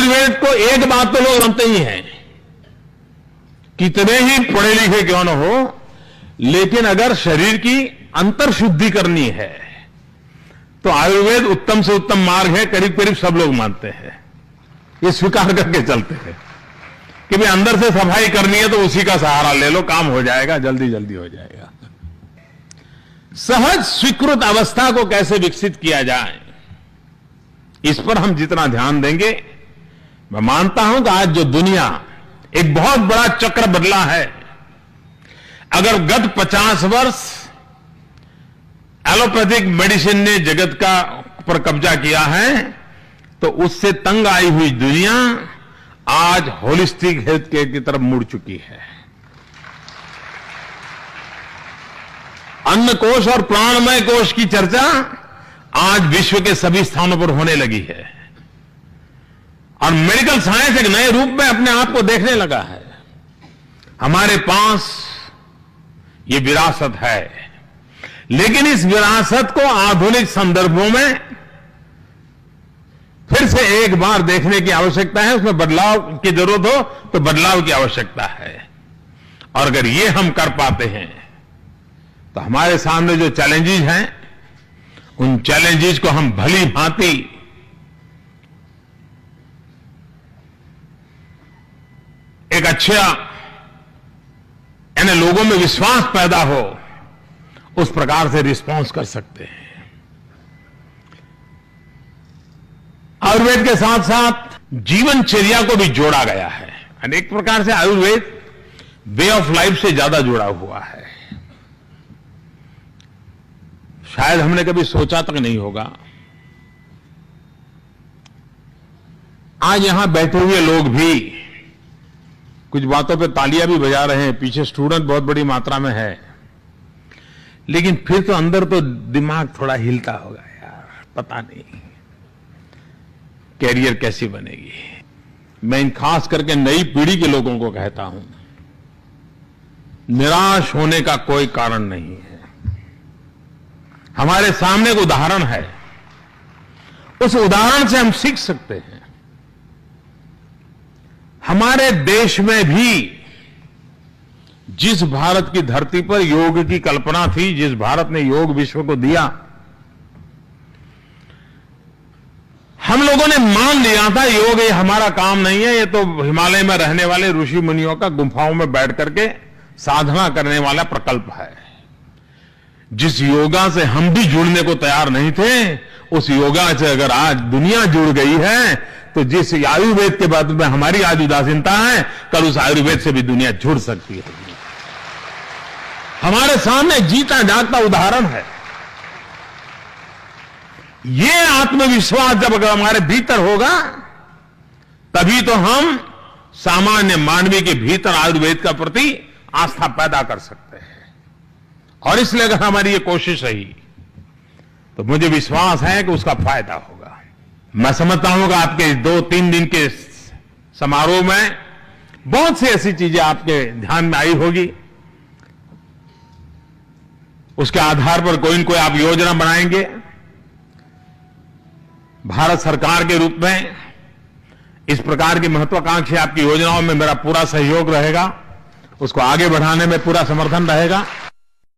आयुर्वेद को एक बात तो लोग जानते ही हैं, कितने ही पढ़े लिखे क्यों न हो, लेकिन अगर शरीर की अंतर शुद्धि करनी है तो आयुर्वेद उत्तम से उत्तम मार्ग है, करीब करीब सब लोग मानते हैं, ये स्वीकार करके चलते हैं कि भाई अंदर से सफाई करनी है तो उसी का सहारा ले लो, काम हो जाएगा, जल्दी जल्दी हो जाएगा। सहज स्वीकृत अवस्था को कैसे विकसित किया जाए, इस पर हम जितना ध्यान देंगे, मैं मानता हूं कि आज जो दुनिया एक बहुत बड़ा चक्र बदला है। अगर गत 50 वर्ष एलोपैथिक मेडिसिन ने जगत का पर कब्जा किया है, तो उससे तंग आई हुई दुनिया आज होलिस्टिक हेल्थ केयर की तरफ मुड़ चुकी है। अन्न कोश और प्राणमय कोश की चर्चा आज विश्व के सभी स्थानों पर होने लगी है और मेडिकल साइंस एक नए रूप में अपने आप को देखने लगा है। हमारे पास ये विरासत है, लेकिन इस विरासत को आधुनिक संदर्भों में फिर से एक बार देखने की आवश्यकता है, उसमें बदलाव की जरूरत हो तो बदलाव की आवश्यकता है। और अगर ये हम कर पाते हैं तो हमारे सामने जो चैलेंजेस हैं, उन चैलेंजेस को हम भली भांति एक अच्छा यानी लोगों में विश्वास पैदा हो, उस प्रकार से रिस्पॉन्स कर सकते हैं। आयुर्वेद के साथ साथ जीवनचर्या को भी जोड़ा गया है। अनेक प्रकार से आयुर्वेद वे ऑफ लाइफ से ज्यादा जुड़ा हुआ है, शायद हमने कभी सोचा तक नहीं होगा। आज यहां बैठे हुए लोग भी कुछ बातों पे तालियां भी बजा रहे हैं, पीछे स्टूडेंट बहुत बड़ी मात्रा में है, लेकिन फिर तो अंदर तो दिमाग थोड़ा हिलता होगा, यार पता नहीं कैरियर कैसी बनेगी। मैं इन खास करके नई पीढ़ी के लोगों को कहता हूं, निराश होने का कोई कारण नहीं है। हमारे सामने एक उदाहरण है, उस उदाहरण से हम सीख सकते हैं। हमारे देश में भी जिस भारत की धरती पर योग की कल्पना थी, जिस भारत ने योग विश्व को दिया, हम लोगों ने मान लिया था योग ये हमारा काम नहीं है, ये तो हिमालय में रहने वाले ऋषि मुनियों का गुफाओं में बैठ करके साधना करने वाला प्रकल्प है। जिस योगा से हम भी जुड़ने को तैयार नहीं थे, उस योगा से अगर आज दुनिया जुड़ गई है, तो जिस आयुर्वेद के बाद में हमारी आज उदासीनता है, कल उस आयुर्वेद से भी दुनिया जुड़ सकती है। हमारे सामने जीता जागता उदाहरण है। ये आत्मविश्वास जब अगर हमारे भीतर होगा, तभी तो हम सामान्य मानवीय के भीतर आयुर्वेद का प्रति आस्था पैदा कर सकते हैं। और इसलिए अगर हमारी ये कोशिश रही, तो मुझे विश्वास है कि उसका फायदा होगा। मैं समझता हूं कि आपके 2-3 दिन के समारोह में बहुत सी ऐसी चीजें आपके ध्यान में आई होगी, उसके आधार पर कोई न कोई आप योजना बनाएंगे। भारत सरकार के रूप में इस प्रकार की महत्वाकांक्षी आपकी योजनाओं में मेरा पूरा सहयोग रहेगा, उसको आगे बढ़ाने में पूरा समर्थन रहेगा।